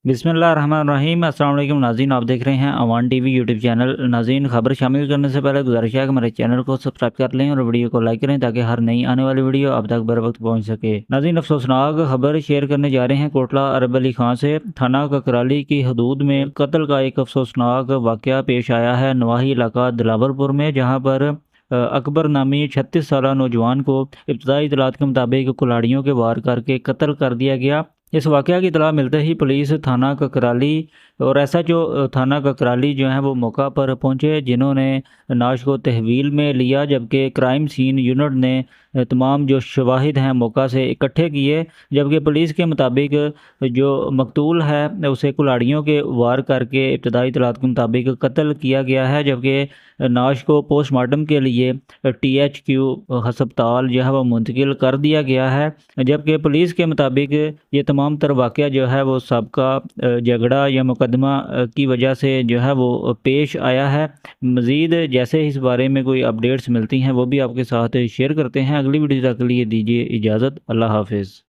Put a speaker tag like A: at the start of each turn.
A: बिस्मिल्लाहिर्रहमानिर्रहीम। अस्सलाम वालेकुम नाज़रीन, आप देख रहे हैं अवान टीवी यूट्यूब चैनल। नाज़रीन, खबर शामिल करने से पहले गुजारिश है कि हमारे चैनल को सब्सक्राइब कर लें और वीडियो को लाइक करें ताकि हर नई आने वाली वीडियो आप तक बर वक्त पहुँच सके। नाज़रीन, अफसोसनाक खबर शेयर करने जा रहे हैं कोटला अरब अली खां से। थाना ककराली की हदूद में कत्ल का एक अफसोसनाक वाक़या पेश आया है नवाही इलाका दिलावरपुर में, जहाँ पर अकबर नामी 36 साला नौजवान को इब्तदाई इतलात के मुताबिक कुल्हाड़ियों के वार करके कत्ल कर दिया गया। इस वाक़या की इतला मिलते ही पुलिस थाना ककराली और एसएचओ थाना ककराली जो हैं वो मौका पर पहुंचे, जिन्होंने नाश को तहवील में लिया, जबकि क्राइम सीन यूनिट ने तमाम जो शवाहिद हैं मौका से इकट्ठे किए। जबकि पुलिस के मुताबिक जो मकतूल है उसे कुल्हाड़ियों के वार करके इब्तदाई इतलात के मुताबिक कत्ल किया गया है, जबकि नाश को पोस्टमार्टम के लिए टीएचक्यू हस्पताल जो है वो मुंतकिल कर दिया गया है। जबकि पुलिस के मुताबिक ये तमाम तर वाक़या जो है वो सबका झगड़ा या मुकदमा की वजह से जो है वो पेश आया है। मज़ीद जैसे इस बारे में कोई अपडेट्स मिलती हैं वो भी आपके साथ शेयर करते हैं। अगली वीडियो तक के लिए दीजिए इजाज़त। अल्लाह हाफ़िज़।